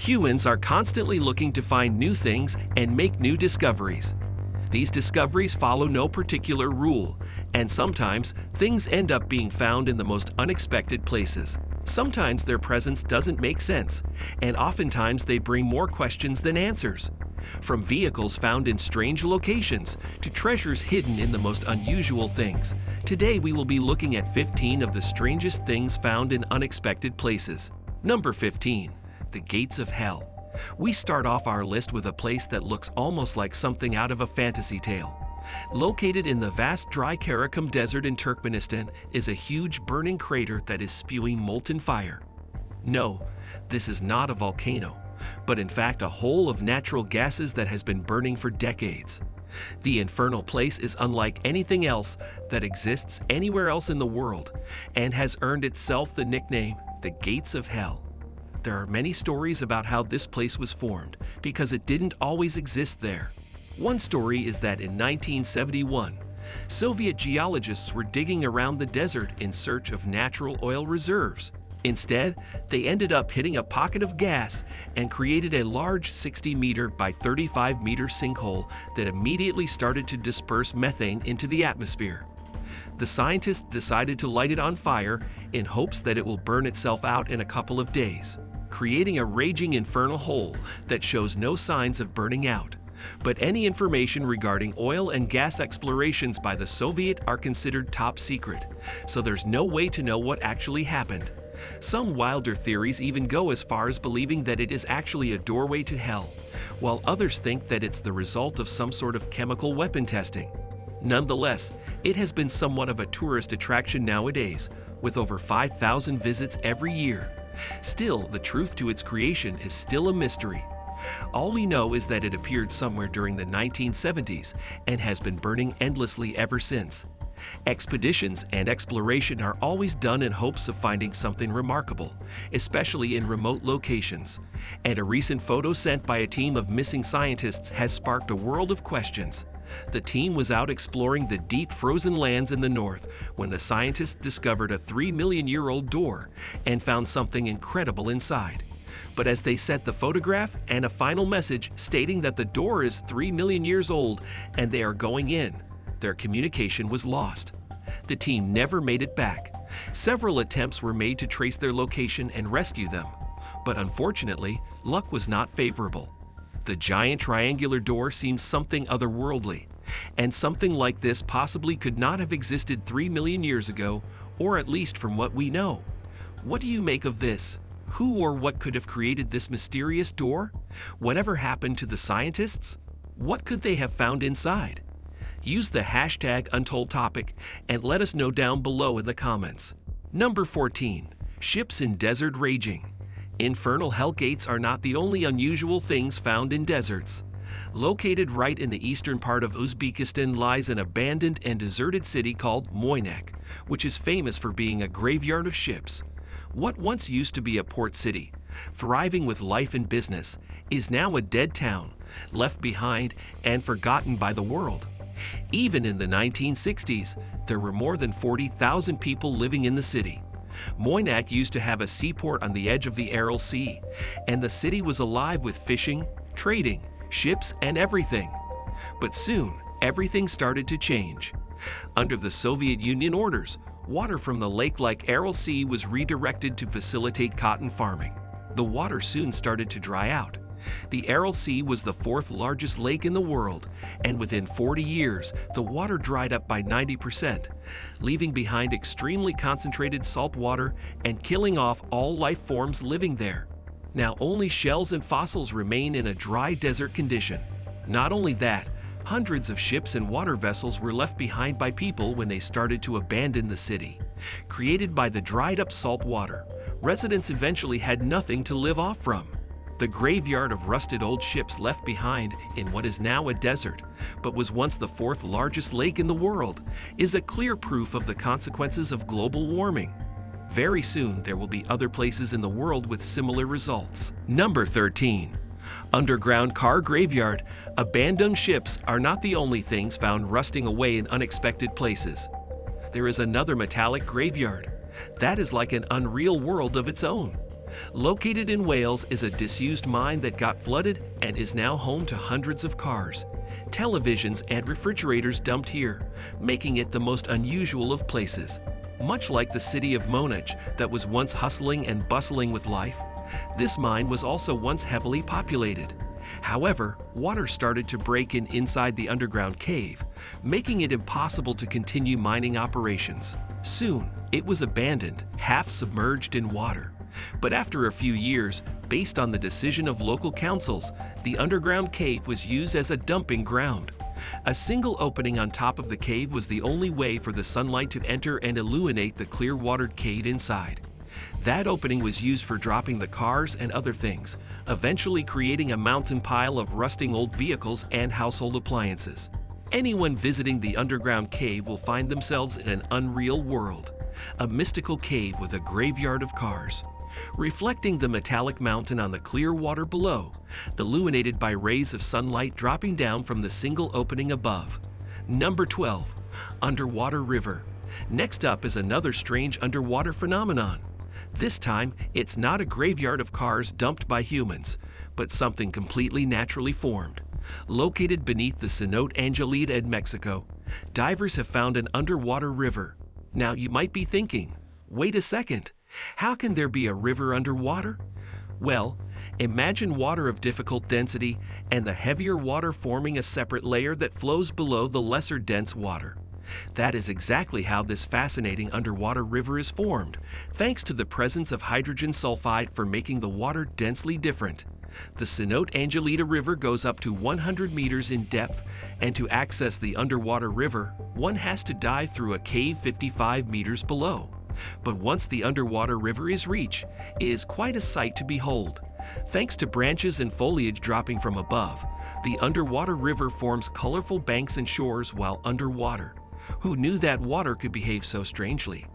Humans are constantly looking to find new things and make new discoveries. These discoveries follow no particular rule, and sometimes things end up being found in the most unexpected places. Sometimes their presence doesn't make sense, and oftentimes they bring more questions than answers. From vehicles found in strange locations to treasures hidden in the most unusual things, today we will be looking at 15 of the strangest things found in unexpected places. Number 15. The Gates of Hell. We start off our list with a place that looks almost like something out of a fantasy tale. Located in the vast dry Karakum Desert in Turkmenistan is a huge burning crater that is spewing molten fire. No, this is not a volcano, but in fact a hole of natural gases that has been burning for decades. The infernal place is unlike anything else that exists anywhere else in the world and has earned itself the nickname, the Gates of Hell. There are many stories about how this place was formed because it didn't always exist there. One story is that in 1971, Soviet geologists were digging around the desert in search of natural oil reserves. Instead, they ended up hitting a pocket of gas and created a large 60-meter by 35-meter sinkhole that immediately started to disperse methane into the atmosphere. The scientists decided to light it on fire in hopes that it will burn itself out in a couple of days, creating a raging infernal hole that shows no signs of burning out. But any information regarding oil and gas explorations by the Soviet are considered top secret, so there's no way to know what actually happened. Some wilder theories even go as far as believing that it is actually a doorway to hell, while others think that it's the result of some sort of chemical weapon testing. Nonetheless, it has been somewhat of a tourist attraction nowadays, with over 5,000 visits every year. Still, the truth to its creation is still a mystery. All we know is that it appeared somewhere during the 1970s and has been burning endlessly ever since. Expeditions and exploration are always done in hopes of finding something remarkable, especially in remote locations. And a recent photo sent by a team of missing scientists has sparked a world of questions. The team was out exploring the deep frozen lands in the north when the scientists discovered a 3-million-year-old door and found something incredible inside. But as they sent the photograph and a final message stating that the door is 3 million years old and they are going in, their communication was lost. The team never made it back. Several attempts were made to trace their location and rescue them, but unfortunately, luck was not favorable. The giant triangular door seems something otherworldly, and something like this possibly could not have existed 3 million years ago, or at least from what we know. What do you make of this? Who or what could have created this mysterious door? Whatever happened to the scientists? What could they have found inside? Use the hashtag #UntoldTopic and let us know down below in the comments. Number 14. Ships in Desert Raging. Infernal hell gates are not the only unusual things found in deserts. Located right in the eastern part of Uzbekistan lies an abandoned and deserted city called Moynak, which is famous for being a graveyard of ships. What once used to be a port city, thriving with life and business, is now a dead town, left behind and forgotten by the world. Even in the 1960s, there were more than 40,000 people living in the city. Moynak used to have a seaport on the edge of the Aral Sea, and the city was alive with fishing, trading, ships, and everything. But soon, everything started to change. Under the Soviet Union orders, water from the lake-like Aral Sea was redirected to facilitate cotton farming. The water soon started to dry out. The Aral Sea was the fourth largest lake in the world, and within 40 years, the water dried up by 90%, leaving behind extremely concentrated salt water and killing off all life forms living there. Now only shells and fossils remain in a dry desert condition. Not only that, hundreds of ships and water vessels were left behind by people when they started to abandon the city. Created by the dried-up salt water, residents eventually had nothing to live off from. The graveyard of rusted old ships left behind in what is now a desert, but was once the fourth largest lake in the world, is a clear proof of the consequences of global warming. Very soon, there will be other places in the world with similar results. Number 13. Underground car graveyard. Abandoned ships are not the only things found rusting away in unexpected places. There is another metallic graveyard. That is like an unreal world of its own. Located in Wales is a disused mine that got flooded and is now home to hundreds of cars. Televisions and refrigerators dumped here, making it the most unusual of places. Much like the city of Monach that was once hustling and bustling with life, this mine was also once heavily populated. However, water started to break in inside the underground cave, making it impossible to continue mining operations. Soon, it was abandoned, half submerged in water. But after a few years, based on the decision of local councils, the underground cave was used as a dumping ground. A single opening on top of the cave was the only way for the sunlight to enter and illuminate the clear-watered cave inside. That opening was used for dropping the cars and other things, eventually creating a mountain pile of rusting old vehicles and household appliances. Anyone visiting the underground cave will find themselves in an unreal world, a mystical cave with a graveyard of cars. Reflecting the metallic mountain on the clear water below, illuminated by rays of sunlight dropping down from the single opening above. Number 12. Underwater River. Next up is another strange underwater phenomenon. This time, it's not a graveyard of cars dumped by humans, but something completely naturally formed. Located beneath the cenote Angelita in Mexico, divers have found an underwater river. Now you might be thinking, wait a second, how can there be a river underwater? Well, imagine water of difficult density and the heavier water forming a separate layer that flows below the lesser dense water. That is exactly how this fascinating underwater river is formed, thanks to the presence of hydrogen sulfide for making the water densely different. The Cenote Angelita River goes up to 100 meters in depth, and to access the underwater river, one has to dive through a cave 55 meters below. But once the underwater river is reached, it is quite a sight to behold. Thanks to branches and foliage dropping from above, the underwater river forms colorful banks and shores while underwater. Who knew that water could behave so strangely?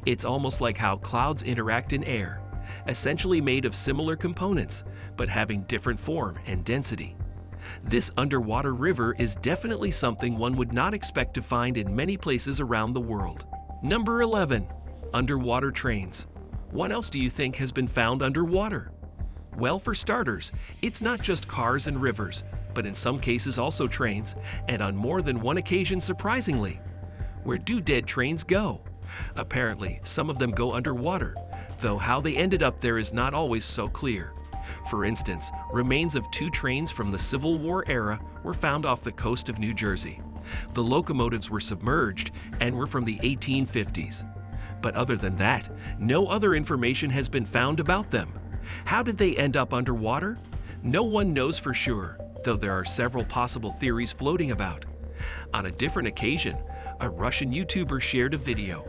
It's almost like how clouds interact in air, essentially made of similar components, but having different form and density. This underwater river is definitely something one would not expect to find in many places around the world. Number 11. Underwater trains. What else do you think has been found underwater? Well, for starters, it's not just cars and rivers, but in some cases also trains, and on more than one occasion surprisingly. Where do dead trains go? Apparently, some of them go underwater, though how they ended up there is not always so clear. For instance, remains of 2 trains from the Civil War era were found off the coast of New Jersey. The locomotives were submerged and were from the 1850s. But other than that, no other information has been found about them. How did they end up underwater? No one knows for sure, though there are several possible theories floating about. On a different occasion, a Russian YouTuber shared a video.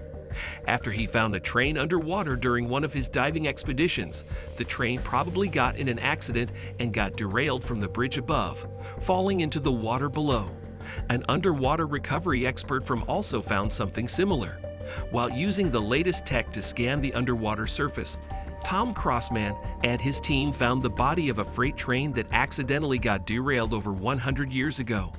After he found a train underwater during one of his diving expeditions, the train probably got in an accident and got derailed from the bridge above, falling into the water below. An underwater recovery expert from also found something similar. While using the latest tech to scan the underwater surface, Tom Crossman and his team found the body of a freight train that accidentally got derailed over 100 years ago.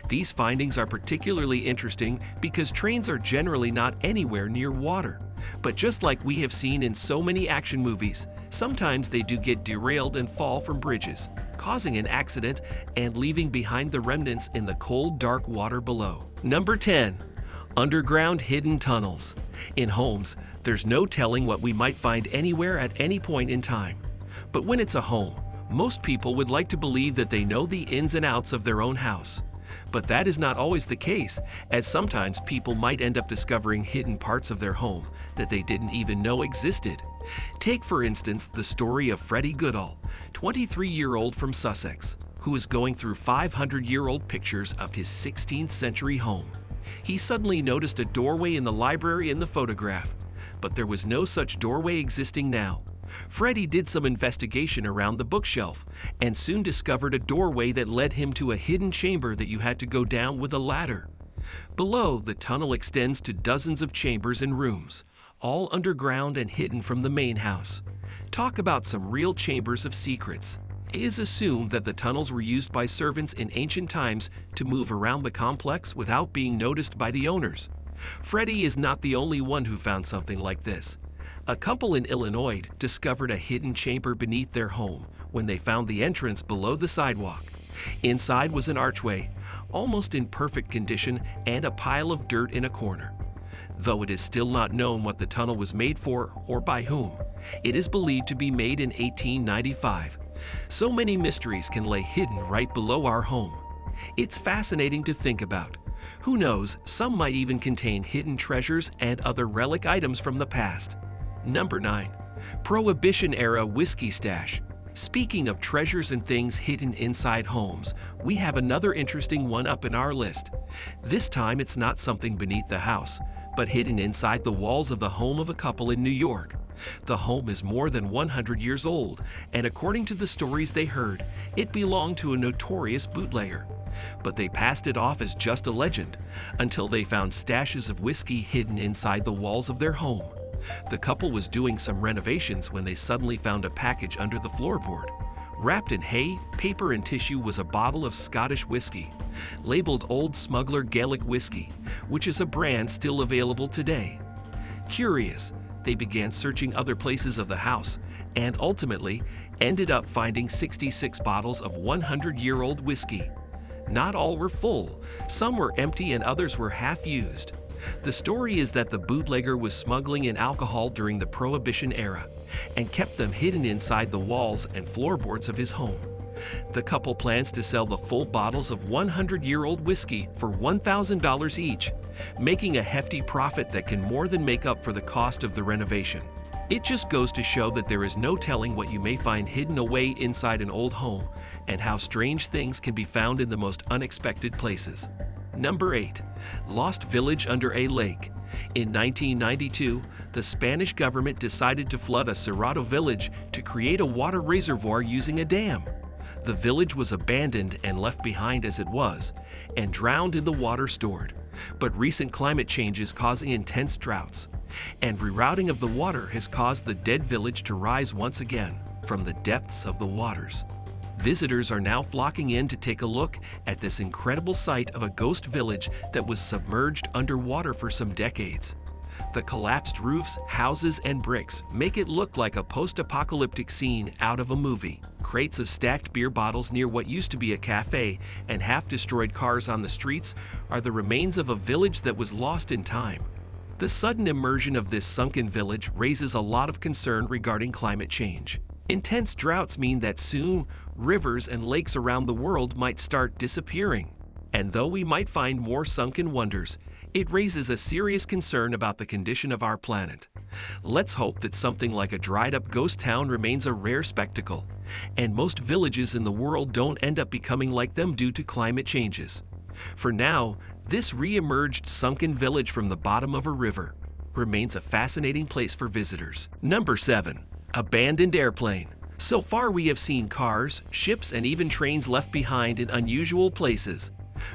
These findings are particularly interesting because trains are generally not anywhere near water. But just like we have seen in so many action movies, sometimes they do get derailed and fall from bridges, causing an accident and leaving behind the remnants in the cold, dark water below. Number 10. Underground hidden tunnels. In homes, there's no telling what we might find anywhere at any point in time. But when it's a home, most people would like to believe that they know the ins and outs of their own house. But that is not always the case, as sometimes people might end up discovering hidden parts of their home that they didn't even know existed. Take, for instance, the story of Freddie Goodall, 23-year-old from Sussex, who is going through 500-year-old pictures of his 16th century home. He suddenly noticed a doorway in the library in the photograph, but there was no such doorway existing now. Freddie did some investigation around the bookshelf and soon discovered a doorway that led him to a hidden chamber that you had to go down with a ladder. Below, the tunnel extends to dozens of chambers and rooms, all underground and hidden from the main house. Talk about some real chambers of secrets. It is assumed that the tunnels were used by servants in ancient times to move around the complex without being noticed by the owners. Freddie is not the only one who found something like this. A couple in Illinois discovered a hidden chamber beneath their home when they found the entrance below the sidewalk. Inside was an archway, almost in perfect condition, and a pile of dirt in a corner. Though it is still not known what the tunnel was made for or by whom, it is believed to be made in 1895. So many mysteries can lay hidden right below our home. It's fascinating to think about. Who knows, some might even contain hidden treasures and other relic items from the past. Number 9. Prohibition-era whiskey stash. Speaking of treasures and things hidden inside homes, we have another interesting one up in our list. This time it's not something beneath the house, but hidden inside the walls of the home of a couple in New York. The home is more than 100 years old, and according to the stories they heard, it belonged to a notorious bootlegger. But they passed it off as just a legend until they found stashes of whiskey hidden inside the walls of their home. The couple was doing some renovations when they suddenly found a package under the floorboard. Wrapped in hay, paper, and tissue was a bottle of Scottish whiskey, labeled Old Smuggler Gaelic Whiskey, which is a brand still available today. Curious, they began searching other places of the house and ultimately ended up finding 66 bottles of 100-year-old whiskey. Not all were full, some were empty and others were half-used. The story is that the bootlegger was smuggling in alcohol during the Prohibition era and kept them hidden inside the walls and floorboards of his home. The couple plans to sell the full bottles of 100-year-old whiskey for $1,000 each, making a hefty profit that can more than make up for the cost of the renovation. It just goes to show that there is no telling what you may find hidden away inside an old home and how strange things can be found in the most unexpected places. Number 8. Lost village under a lake. In 1992, the Spanish government decided to flood a Cerrado village to create a water reservoir using a dam. The village was abandoned and left behind as it was, and drowned in the water stored. But recent climate change is causing intense droughts, and rerouting of the water has caused the dead village to rise once again from the depths of the waters. Visitors are now flocking in to take a look at this incredible sight of a ghost village that was submerged underwater for some decades. The collapsed roofs, houses, and bricks make it look like a post-apocalyptic scene out of a movie. Crates of stacked beer bottles near what used to be a cafe and half-destroyed cars on the streets are the remains of a village that was lost in time. The sudden immersion of this sunken village raises a lot of concern regarding climate change. Intense droughts mean that soon rivers and lakes around the world might start disappearing. And though we might find more sunken wonders, it raises a serious concern about the condition of our planet. Let's hope that something like a dried-up ghost town remains a rare spectacle, and most villages in the world don't end up becoming like them due to climate changes. For now, this re-emerged sunken village from the bottom of a river remains a fascinating place for visitors. Number 7. Abandoned airplane. So far we have seen cars, ships, and even trains left behind in unusual places.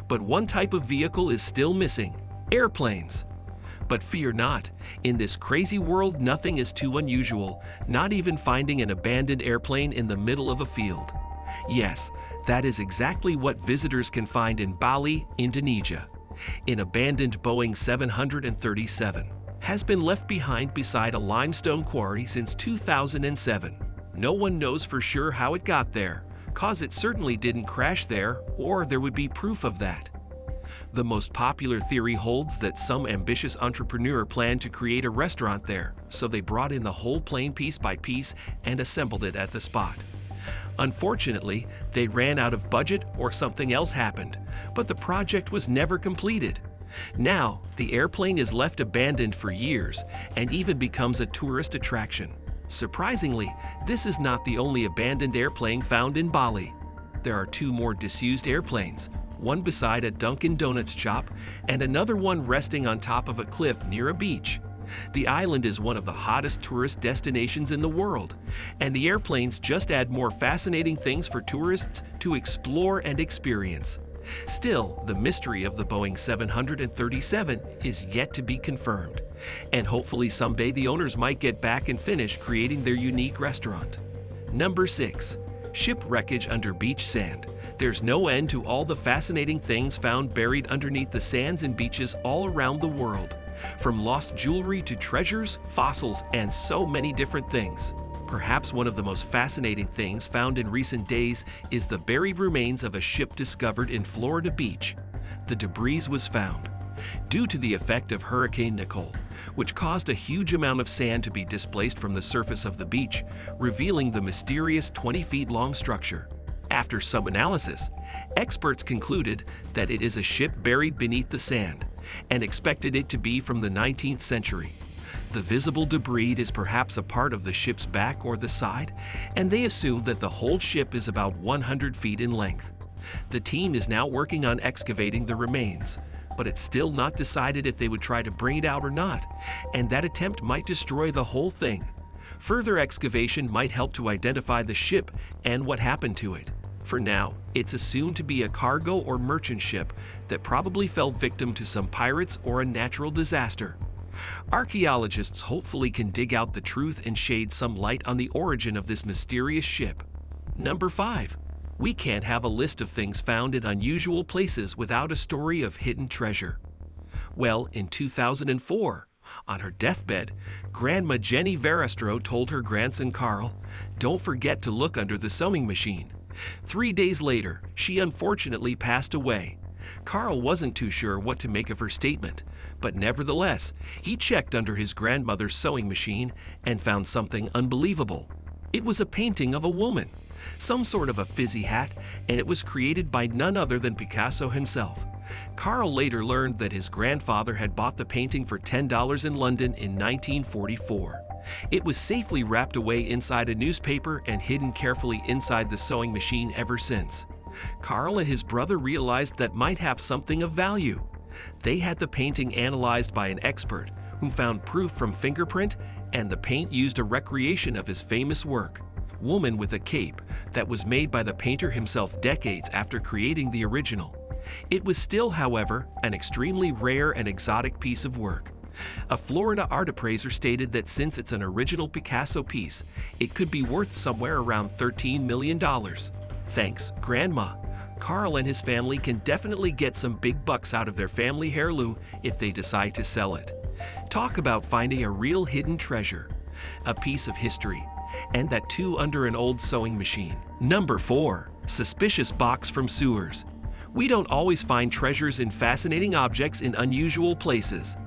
But one type of vehicle is still missing: airplanes. But fear not, in this crazy world nothing is too unusual, not even finding an abandoned airplane in the middle of a field. Yes, that is exactly what visitors can find in Bali, Indonesia. An abandoned Boeing 737 has been left behind beside a limestone quarry since 2007. No one knows for sure how it got there, cause it certainly didn't crash there, or there would be proof of that. The most popular theory holds that some ambitious entrepreneur planned to create a restaurant there, so they brought in the whole plane piece by piece and assembled it at the spot. Unfortunately, they ran out of budget or something else happened, but the project was never completed. Now, the airplane is left abandoned for years and even becomes a tourist attraction. Surprisingly, this is not the only abandoned airplane found in Bali. There are 2 more disused airplanes, one beside a Dunkin' Donuts shop and another one resting on top of a cliff near a beach. The island is one of the hottest tourist destinations in the world, and the airplanes just add more fascinating things for tourists to explore and experience. Still, the mystery of the Boeing 737 is yet to be confirmed, and hopefully someday the owners might get back and finish creating their unique restaurant. Number 6. Ship wreckage under beach sand. There's no end to all the fascinating things found buried underneath the sands and beaches all around the world. from lost jewelry to treasures, fossils, and so many different things. Perhaps one of the most fascinating things found in recent days is the buried remains of a ship discovered in Florida Beach. The debris was found due to the effect of Hurricane Nicole, which caused a huge amount of sand to be displaced from the surface of the beach, revealing the mysterious 20 feet long structure. After some analysis, experts concluded that it is a ship buried beneath the sand and expected it to be from the 19th century. The visible debris is perhaps a part of the ship's back or the side, and they assume that the whole ship is about 100 feet in length. The team is now working on excavating the remains, but it's still not decided if they would try to bring it out or not, and that attempt might destroy the whole thing. Further excavation might help to identify the ship and what happened to it. For now, it's assumed to be a cargo or merchant ship that probably fell victim to some pirates or a natural disaster. Archaeologists hopefully can dig out the truth and shed some light on the origin of this mysterious ship. Number 5. We can't have a list of things found in unusual places without a story of hidden treasure. Well, in 2004, on her deathbed, Grandma Jenny Verestro told her grandson Carl, "Don't forget to look under the sewing machine." 3 days later, she unfortunately passed away. Carl wasn't too sure what to make of her statement, but nevertheless, he checked under his grandmother's sewing machine and found something unbelievable. It was a painting of a woman, some sort of a fizzy hat, and it was created by none other than Picasso himself. Carl later learned that his grandfather had bought the painting for $10 in London in 1944. It was safely wrapped away inside a newspaper and hidden carefully inside the sewing machine ever since. Carl and his brother realized that might have something of value. They had the painting analyzed by an expert who found proof from fingerprint, and the paint used a recreation of his famous work, Woman with a Cape, that was made by the painter himself decades after creating the original. It was still, however, an extremely rare and exotic piece of work. A Florida art appraiser stated that since it's an original Picasso piece, it could be worth somewhere around $13 million. Thanks, Grandma. Carl and his family can definitely get some big bucks out of their family heirloom if they decide to sell it. Talk about finding a real hidden treasure, a piece of history, and that too under an old sewing machine. Number 4. Suspicious box from sewers. We don't always find treasures in fascinating objects in unusual places.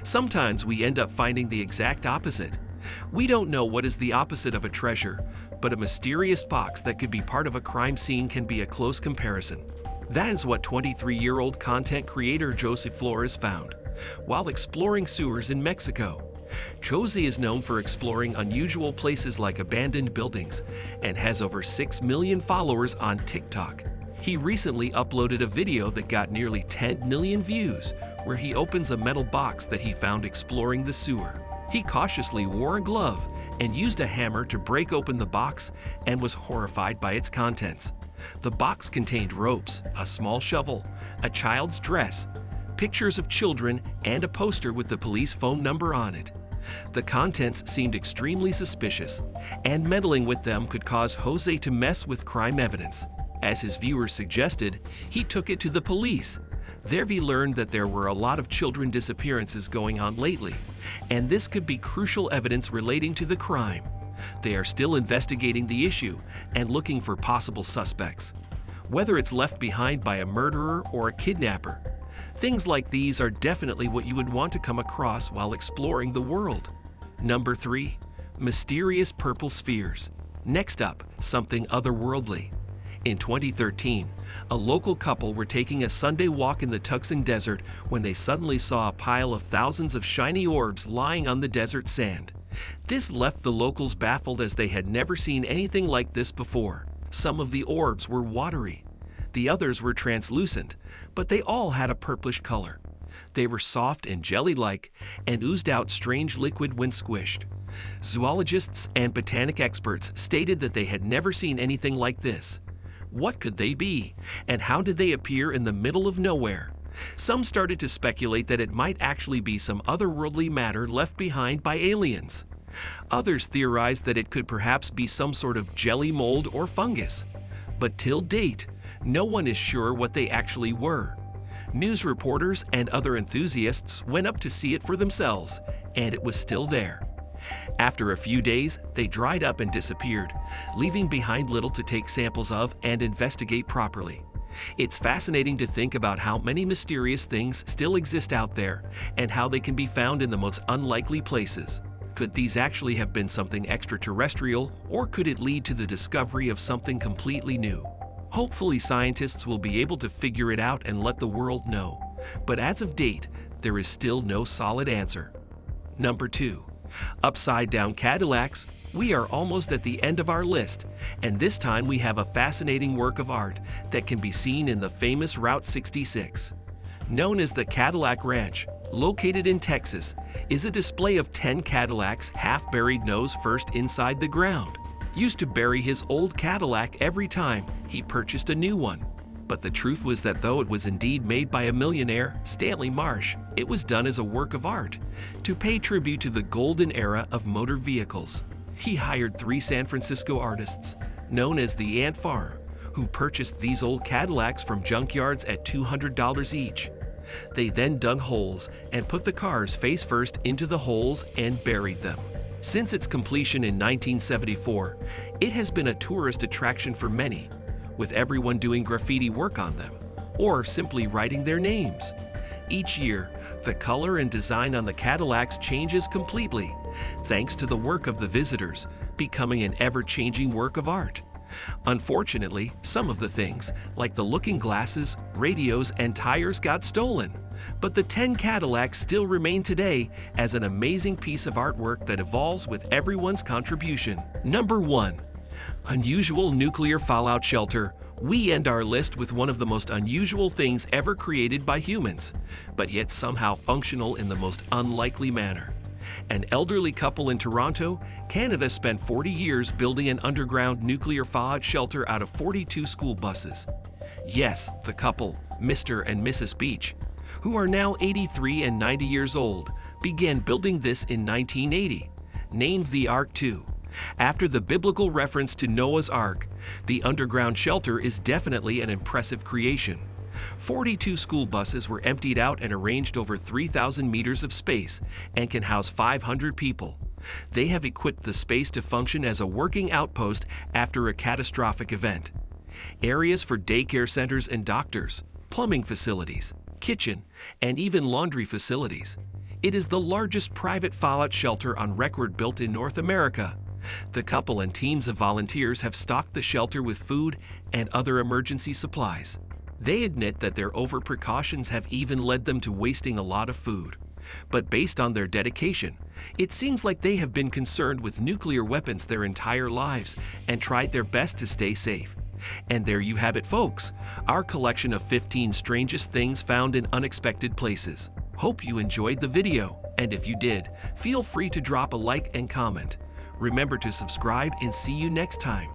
Sometimes we end up finding the exact opposite. We don't know what is the opposite of a treasure, but a mysterious box that could be part of a crime scene can be a close comparison. That is what 23-year-old content creator Joseph Flores found while exploring sewers in Mexico. Jose is known for exploring unusual places like abandoned buildings and has over 6 million followers on TikTok. He recently uploaded a video that got nearly 10 million views, where he opens a metal box that he found exploring the sewer. He cautiously wore a glove and used a hammer to break open the box and was horrified by its contents. The box contained ropes, a small shovel, a child's dress, pictures of children, and a poster with the police phone number on it. The contents seemed extremely suspicious, and meddling with them could cause Jose to mess with crime evidence. As his viewers suggested, he took it to the police. There he learned that there were a lot of children disappearances going on lately, and this could be crucial evidence relating to the crime. They are still investigating the issue and looking for possible suspects, whether it's left behind by a murderer or a kidnapper. Things like these are definitely what you would want to come across while exploring the world. Number 3. Mysterious purple spheres. Next up, something otherworldly. In 2013, a local couple were taking a Sunday walk in the Tucson Desert when they suddenly saw a pile of thousands of shiny orbs lying on the desert sand. This left the locals baffled, as they had never seen anything like this before. Some of the orbs were watery. The others were translucent, but they all had a purplish color. They were soft and jelly-like and oozed out strange liquid when squished. Zoologists and botanic experts stated that they had never seen anything like this. What could they be, and how did they appear in the middle of nowhere? Some started to speculate that it might actually be some otherworldly matter left behind by aliens. Others theorized that it could perhaps be some sort of jelly mold or fungus. But till date, no one is sure what they actually were. News reporters and other enthusiasts went up to see it for themselves, and it was still there. After a few days, they dried up and disappeared, leaving behind little to take samples of and investigate properly. It's fascinating to think about how many mysterious things still exist out there and how they can be found in the most unlikely places. Could these actually have been something extraterrestrial, or could it lead to the discovery of something completely new? Hopefully scientists will be able to figure it out and let the world know. But as of date, there is still no solid answer. Number 2. Upside-down Cadillacs. We are almost at the end of our list, and this time we have a fascinating work of art that can be seen in the famous Route 66. Known as the Cadillac Ranch, located in Texas, is a display of 10 Cadillacs half buried nose first inside the ground. Used to bury his old Cadillac every time he purchased a new one. But the truth was that though it was indeed made by a millionaire, Stanley Marsh, it was done as a work of art to pay tribute to the golden era of motor vehicles. He hired 3 San Francisco artists, known as the Ant Farm, who purchased these old Cadillacs from junkyards at $200 each. They then dug holes and put the cars face first into the holes and buried them. Since its completion in 1974, it has been a tourist attraction for many, with everyone doing graffiti work on them, or simply writing their names. Each year, the color and design on the Cadillacs changes completely, thanks to the work of the visitors, becoming an ever-changing work of art. Unfortunately, some of the things, like the looking glasses, radios, and tires got stolen, but the 10 Cadillacs still remain today as an amazing piece of artwork that evolves with everyone's contribution. Number 1. Unusual nuclear fallout shelter. We end our list with one of the most unusual things ever created by humans, but yet somehow functional in the most unlikely manner. An elderly couple in Toronto, Canada spent 40 years building an underground nuclear fallout shelter out of 42 school buses. Yes, the couple, Mr. and Mrs. Beach, who are now 83 and 90 years old, began building this in 1980, named the Ark II. After the biblical reference to Noah's Ark, the underground shelter is definitely an impressive creation. 42 school buses were emptied out and arranged over 3,000 meters of space and can house 500 people. They have equipped the space to function as a working outpost after a catastrophic event. Areas for daycare centers and doctors, plumbing facilities, kitchen, and even laundry facilities. It is the largest private fallout shelter on record built in North America. The couple and teams of volunteers have stocked the shelter with food and other emergency supplies. They admit that their over-precautions have even led them to wasting a lot of food. But based on their dedication, it seems like they have been concerned with nuclear weapons their entire lives and tried their best to stay safe. And there you have it, folks, our collection of 15 strangest things found in unexpected places. Hope you enjoyed the video, and if you did, feel free to drop a like and comment. Remember to subscribe and see you next time.